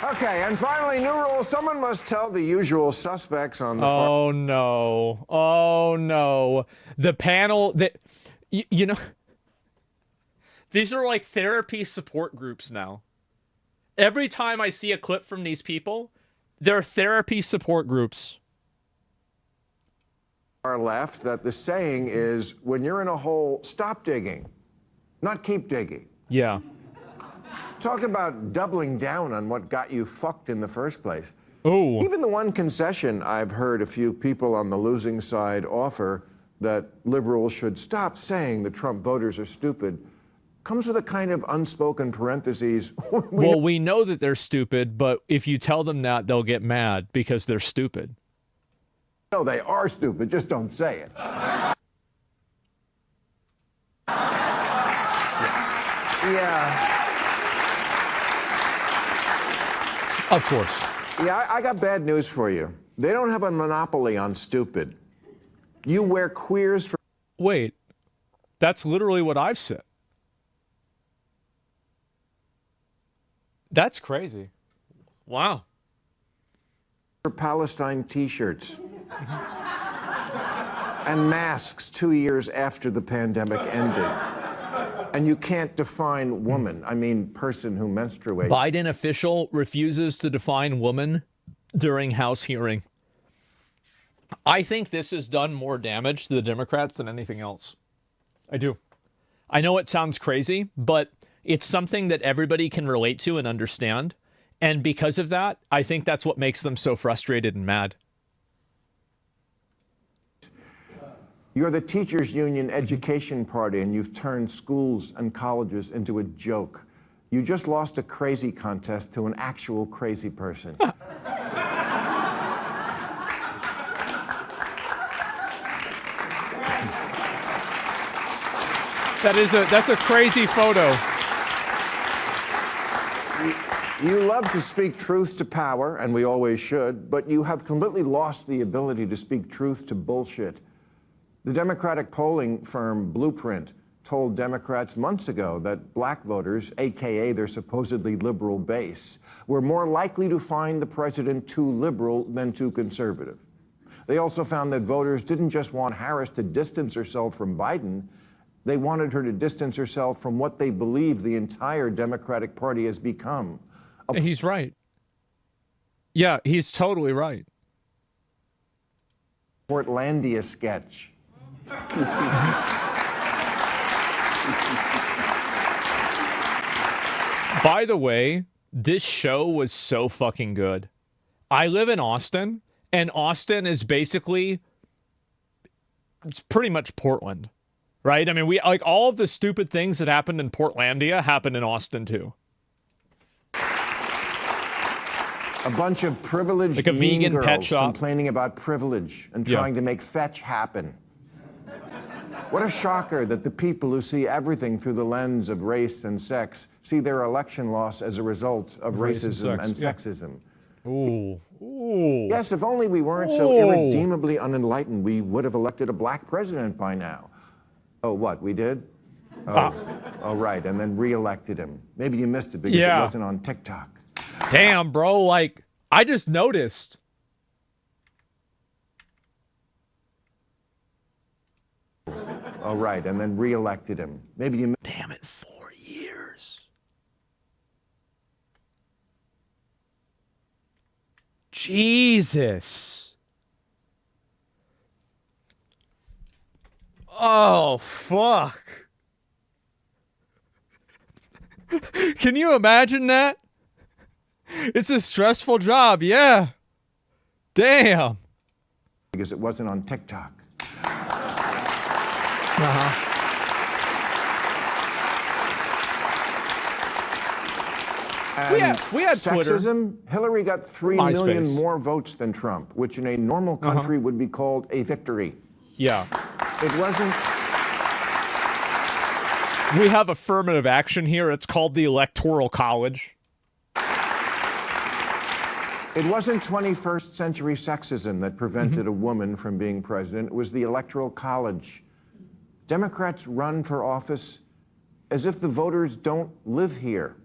Okay, and finally, new rule. Someone must tell the usual suspects on the Oh, no. Oh, no. The panel that, you know, these are like therapy support groups now. Every time I see a clip from these people, they're therapy support groups. far left that the saying is, when you're in a hole, stop digging, not keep digging. Yeah. Talk about doubling down on what got you fucked in the first place. Oh. Even the one concession I've heard a few people on the losing side offer, that liberals should stop saying the Trump voters are stupid, comes with a kind of unspoken parentheses. We know that they're stupid, but if you tell them that, they'll get mad because they're stupid. No, they are stupid, just don't say it. Yeah. Of course. Yeah, I got bad news for you. They don't have a monopoly on stupid. You wear queers for... Wait, that's literally what I've said. That's crazy. Wow. For Palestine t-shirts. And masks 2 years after the pandemic ended. And you can't define woman. I mean, person who menstruates. Biden official refuses to define woman during House hearing. I think this has done more damage to the Democrats than anything else. I do. I know it sounds crazy, but it's something that everybody can relate to and understand. And because of that, I think that's what makes them so frustrated and mad. You're the teachers' union education party, and you've turned schools and colleges into a joke. You just lost a crazy contest to an actual crazy person. That's a crazy photo. You love to speak truth to power, and we always should, but you have completely lost the ability to speak truth to bullshit. The Democratic polling firm Blueprint told Democrats months ago that black voters, AKA their supposedly liberal base, were more likely to find the president too liberal than too conservative. They also found that voters didn't just want Harris to distance herself from Biden, they wanted her to distance herself from what they believe the entire Democratic Party has become. He's right. Yeah, he's totally right. Portlandia sketch. By the way, this show was so fucking good. I live in Austin, and Austin is basically, it's pretty much Portland, right? I mean, we like all of the stupid things that happened in Portlandia happened in Austin too. A bunch of privileged like a mean vegan girls pet shop complaining about privilege and trying to make fetch happen. What a shocker that the people who see everything through the lens of race and sex see their election loss as a result of racism and sexism. Ooh. Ooh. Yes, if only we weren't so irredeemably unenlightened, we would have elected a black president by now. Oh, what, we did? Oh, right, and then re-elected him. Maybe you missed it because it wasn't on TikTok. Damn, bro, like, I just noticed. Oh, right, and then re-elected him. Maybe you... Damn it, 4 years. Jesus. Oh, fuck. Can you imagine that? It's a stressful job, yeah. Damn. Because it wasn't on TikTok. We had Twitter. Sexism, Hillary got 3 million more votes than Trump, which in a normal country would be called a victory. Yeah. It wasn't... We have affirmative action here. It's called the Electoral College. It wasn't 21st century sexism that prevented a woman from being president. It was the Electoral College. Democrats run for office as if the voters don't live here.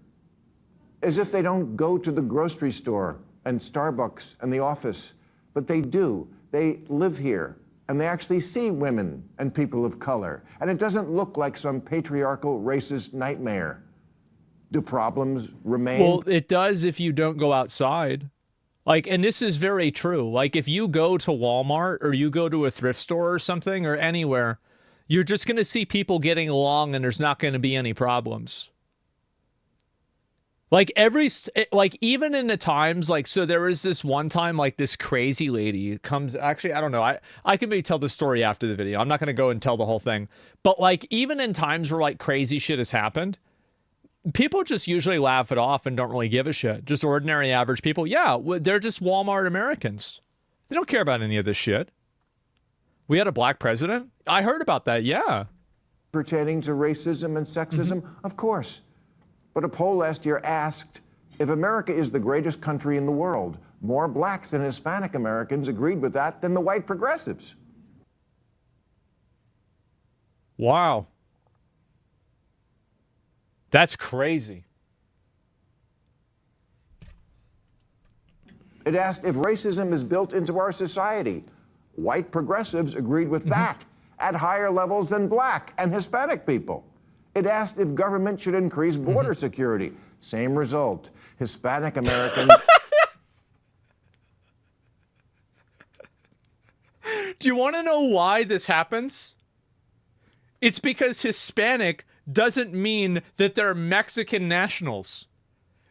as if they don't go to the grocery store and Starbucks and the office. But they do. They live here, and they actually see women and people of color. And it doesn't look like some patriarchal, racist nightmare. Do problems remain? Well, it does if you don't go outside. Like, and this is very true. Like, if you go to Walmart or you go to a thrift store or something or anywhere, you're just going to see people getting along and there's not going to be any problems. Like, even in the times, like, so there was this one time, like, this crazy lady comes, actually, I don't know. I can maybe tell the story after the video. I'm not going to go and tell the whole thing. But, like, even in times where, like, crazy shit has happened, people just usually laugh it off and don't really give a shit. Just ordinary, average people. Yeah, they're just Walmart Americans. They don't care about any of this shit. We had a black president? I heard about that, yeah. Pertaining to racism and sexism? Of course. But a poll last year asked, if America is the greatest country in the world, more blacks and Hispanic Americans agreed with that than the white progressives. Wow. That's crazy. It asked if racism is built into our society. White progressives agreed with that at higher levels than black and Hispanic people. It asked if government should increase border security. Same result. Hispanic Americans. Do you want to know why this happens? It's because Hispanic doesn't mean that they're Mexican nationals.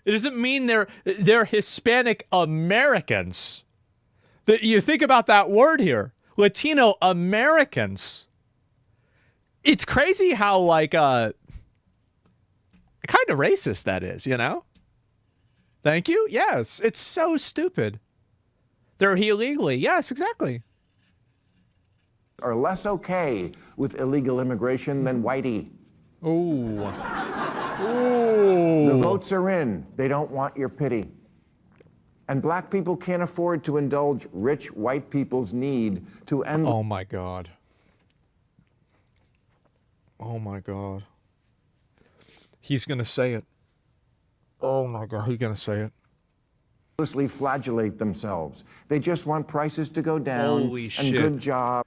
It doesn't mean they're Hispanic Americans. That you think about that word here, Latino Americans. It's crazy how like kind of racist that is, you know? Thank you. Yes, it's so stupid. They're here illegally. Yes, exactly. Are less okay with illegal immigration than whitey. Ooh. Ooh. The votes are in. They don't want your pity. And black people can't afford to indulge rich white people's need to end. Oh my God. Oh my God. He's going to say it. Oh my God, he's going to say it. Endlessly flagellate themselves. They just want prices to go down. Holy and shit. good jobs.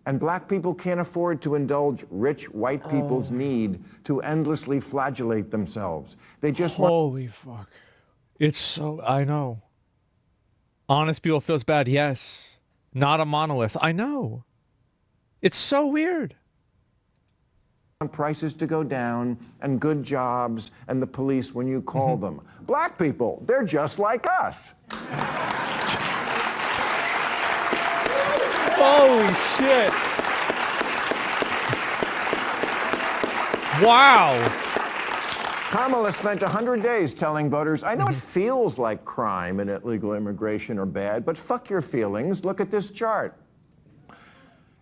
And black people can't afford to indulge rich white people's need to endlessly flagellate themselves. They just want. Holy fuck. It's so, I know. Honest people feels bad, yes. Not a monolith, I know. It's so weird. Prices to go down and good jobs and the police when you call them. Black people, they're just like us. Holy shit. Wow. Kamala spent 100 days telling voters, I know it feels like crime and illegal immigration are bad, but fuck your feelings. Look at this chart.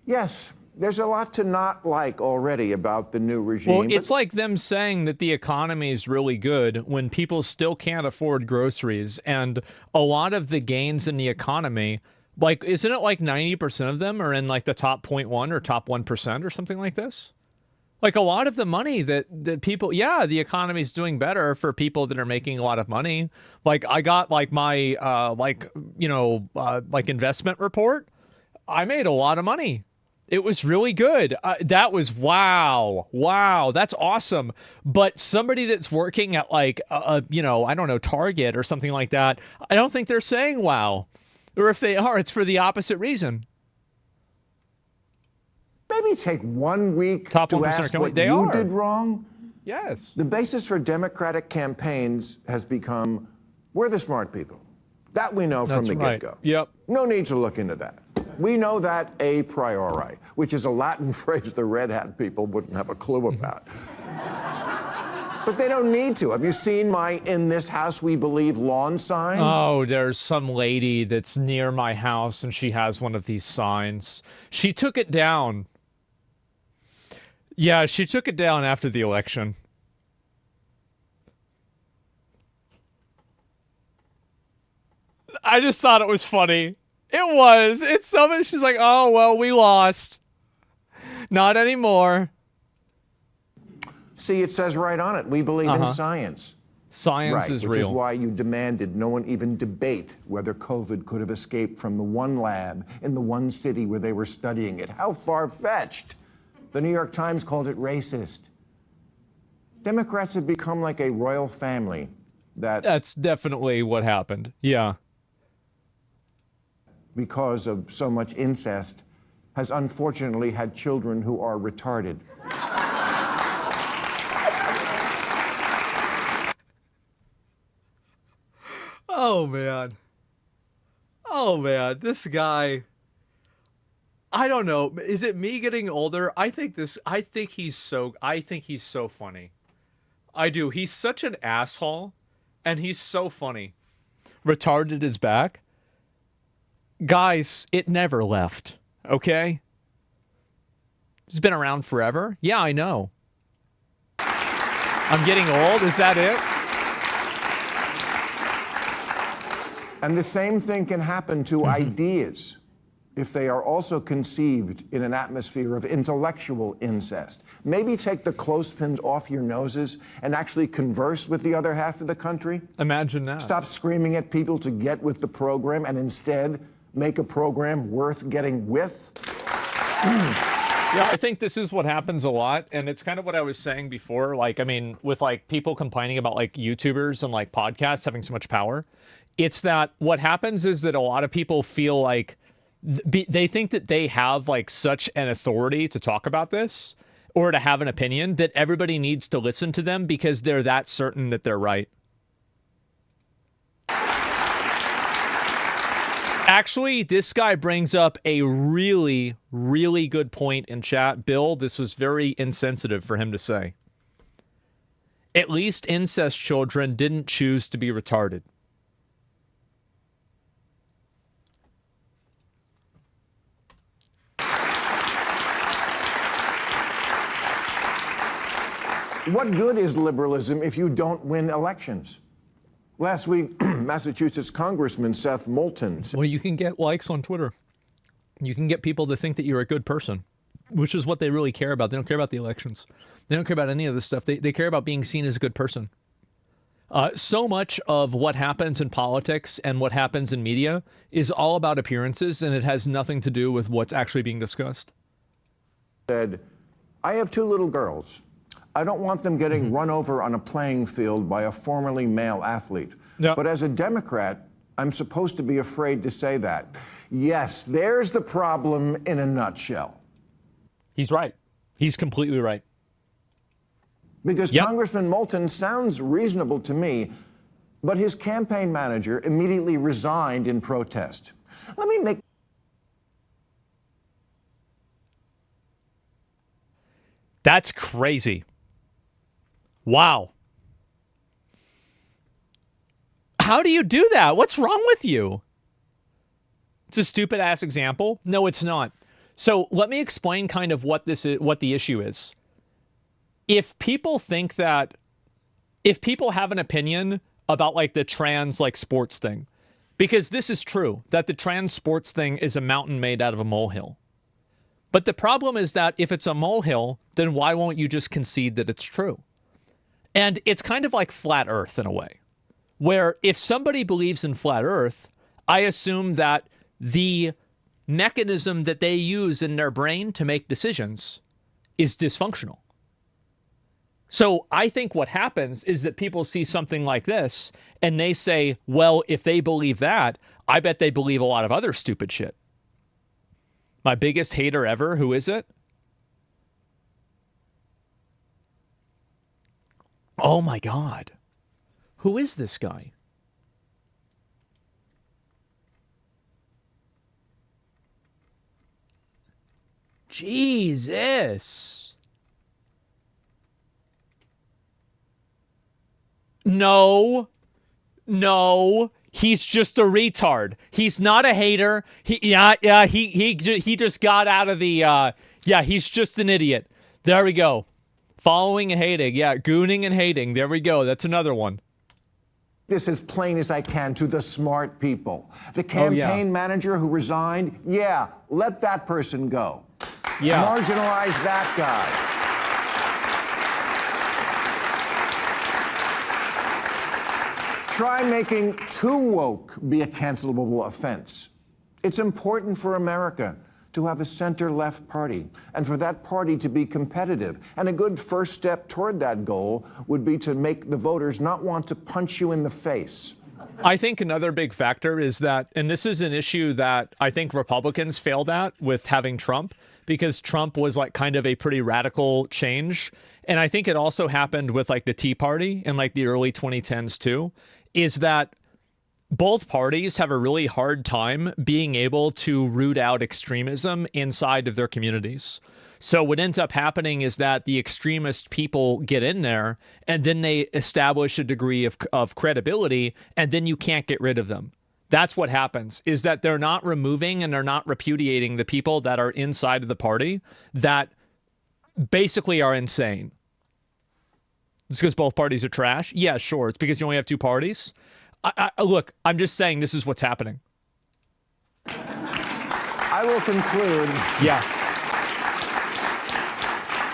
Yes, there's a lot to not like already about the new regime. Well, it's like them saying that the economy is really good when people still can't afford groceries. And a lot of the gains in the economy, like, isn't it like 90% of them are in like the top 0.1 or top 1% or something like this? Like a lot of the money that people, yeah, the economy's doing better for people that are making a lot of money. Like I got like my, like investment report. I made a lot of money. It was really good. That was, wow, that's awesome. But somebody that's working at like, I don't know, Target or something like that, I don't think they're saying wow. Or if they are, it's for the opposite reason. Maybe take 1 week Top to 1% ask what they you are. did wrong. Yes. The basis for Democratic campaigns has become, we're the smart people. That we know from the get-go. Yep. No need to look into that. We know that a priori, which is a Latin phrase the red hat people wouldn't have a clue about. But they don't need to. Have you seen my "In This House We Believe" lawn sign? Oh, there's some lady that's near my house and she has one of these signs. She took it down. Yeah, she took it down after the election. I just thought it was funny. It was. It's something. She's like, oh, well, we lost. Not anymore. See, it says right on it, we believe in science. Science Right, is which is real. why you demanded no one even debate whether COVID could have escaped from the one lab in the one city where they were studying it. How far-fetched. The New York Times called it racist. Democrats have become like a royal family that, That's definitely what happened. Yeah. because of so much incest, has unfortunately had children who are retarded. Oh, man. Oh, man. This guy. I don't know. Is it me getting older? I think he's so funny. I do. He's such an asshole, and he's so funny. Retarded is back. Guys, it never left. Okay? It's been around forever. Yeah, I know. I'm getting old. Is that it? And the same thing can happen to ideas if they are also conceived in an atmosphere of intellectual incest. Maybe take the clothespins off your noses and actually converse with the other half of the country. Imagine that. Stop screaming at people to get with the program and instead make a program worth getting with. Yeah, I think this is what happens a lot, and it's kind of what I was saying before. Like, I mean, with like people complaining about like YouTubers and like podcasts having so much power, it's that what happens is that a lot of people feel like they think that they have like such an authority to talk about this or to have an opinion that everybody needs to listen to them because they're that certain that they're right. Actually, this guy brings up a really, really good point in chat. Bill, this was very insensitive for him to say. At least incest children didn't choose to be retarded. What good is liberalism if you don't win elections? Last week, Massachusetts Congressman Seth Moulton said, Well, you can get likes on Twitter. You can get people to think that you're a good person, which is what they really care about. They don't care about the elections. They don't care about any of this stuff. They care about being seen as a good person. So much of what happens in politics and what happens in media is all about appearances, and it has nothing to do with what's actually being discussed. I have 2 little girls. I don't want them getting run over on a playing field by a formerly male athlete. Yeah. But as a Democrat, I'm supposed to be afraid to say that. Yes, there's the problem in a nutshell. He's right. He's completely right. Because Yep. Congressman Moulton sounds reasonable to me, but his campaign manager immediately resigned in protest. Let me make That's crazy. Wow. How do you do that? What's wrong with you? It's a stupid ass example. No, it's not. So let me explain kind of what this is, what the issue is. If people think that, if people have an opinion about like the trans like sports thing, because this is true, that the trans sports thing is a mountain made out of a molehill. But the problem is that if it's a molehill, then why won't you just concede that it's true? And it's kind of like flat Earth in a way, where if somebody believes in flat Earth, I assume that the mechanism that they use in their brain to make decisions is dysfunctional. So I think what happens is that people see something like this and they say, well, if they believe that, I bet they believe a lot of other stupid shit. My biggest hater ever, who is it? Oh my God. Who is this guy? Jesus. No. He's just a retard. He's not a hater. He just got out of the he's just an idiot. There we go. Following and hating. Yeah, gooning and hating. There we go. That's another one. this as plain as I can to the smart people. The campaign manager who resigned, let that person go. Marginalize that guy. try making too woke be a cancelable offense. It's important for America to have a center-left party, and for that party to be competitive. And a good first step toward that goal would be to make the voters not want to punch you in the face. I think another big factor is that, and this is an issue that I think Republicans failed at with having Trump, because Trump was like kind of a pretty radical change. And I think it also happened with like the Tea Party in like the early 2010s too, is that both parties have a really hard time being able to root out extremism inside of their communities. So what ends up happening is that the extremist people get in there and then they establish a degree of credibility, and then you can't get rid of them. That's what happens, is that they're not removing and they're not repudiating the people that are inside of the party that basically are insane. It's because both parties are trash? Yeah, sure. It's because you only have two parties. Look, I'm just saying this is what's happening. I will conclude. Yeah.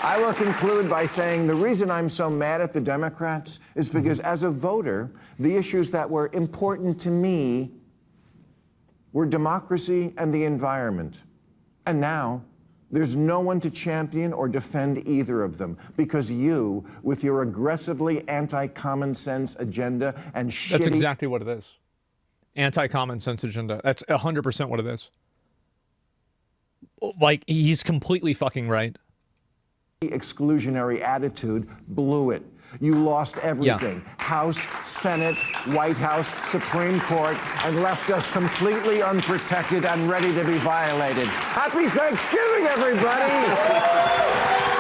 I will conclude by saying the reason I'm so mad at the Democrats is because as a voter, the issues that were important to me were democracy and the environment. And now, there's no one to champion or defend either of them because you, with your aggressively anti-common sense agenda and shitty... That's exactly what it is. Anti-common sense agenda. That's 100% what it is. Like, he's completely fucking right. Exclusionary attitude blew it. You lost everything. Yeah. House, Senate, White House, Supreme Court, and left us completely unprotected and ready to be violated. Happy Thanksgiving, everybody!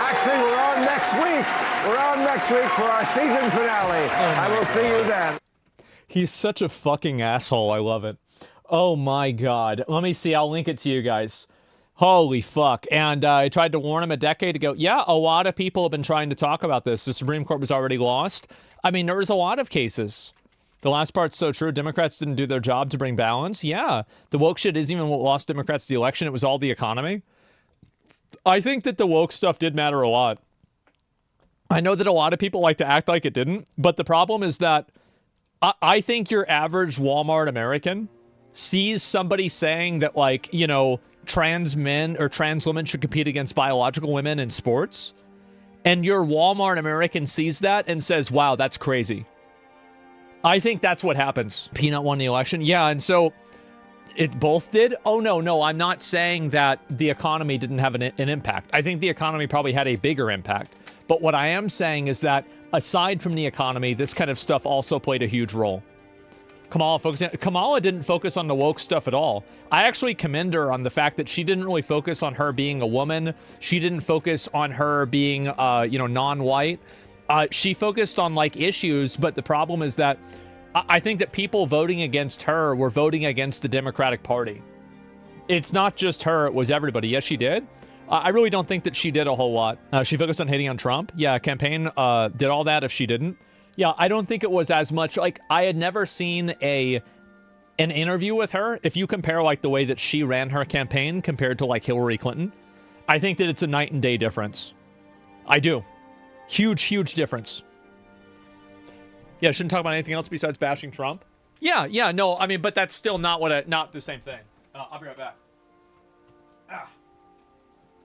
Actually, we're on next week. We're on next week for our season finale. I will see you then. He's such a fucking asshole. I love it. Oh my God. Let me see. I'll link it to you guys. Holy fuck. And I tried to warn him a decade ago. Yeah, a lot of people have been trying to talk about this. The Supreme Court was already lost. I mean, there was a lot of cases. The last part's so true. Democrats didn't do their job to bring balance. Yeah, the woke shit isn't even what lost Democrats the election. It was all the economy. I think that the woke stuff did matter a lot. I know that a lot of people like to act like it didn't, but the problem is that I think your average Walmart American sees somebody saying that, like, you know, trans men or trans women should compete against biological women in sports. And your Walmart American sees that and says, wow, that's crazy. I think that's what happens. Peanut won the election. Yeah, and so it both did. Oh, no, I'm not saying that the economy didn't have an impact. I think the economy probably had a bigger impact. But what I am saying is that aside from the economy, this kind of stuff also played a huge role. Kamala didn't focus on the woke stuff at all. I actually commend her on the fact that she didn't really focus on her being a woman. She didn't focus on her being, non-white. She focused on, like, issues, but the problem is that I think that people voting against her were voting against the Democratic Party. It's not just her, it was everybody. Yes, she did. I really don't think that she did a whole lot. She focused on hating on Trump. Yeah, campaign did all that if she didn't. Yeah, I don't think it was as much. Like, I had never seen an interview with her. If you compare, like, the way that she ran her campaign compared to, like, Hillary Clinton, I think that it's a night and day difference. I do. Huge difference. Yeah, shouldn't talk about anything else besides bashing Trump. Yeah, no, I mean, but that's still not the same thing. I'll be right back.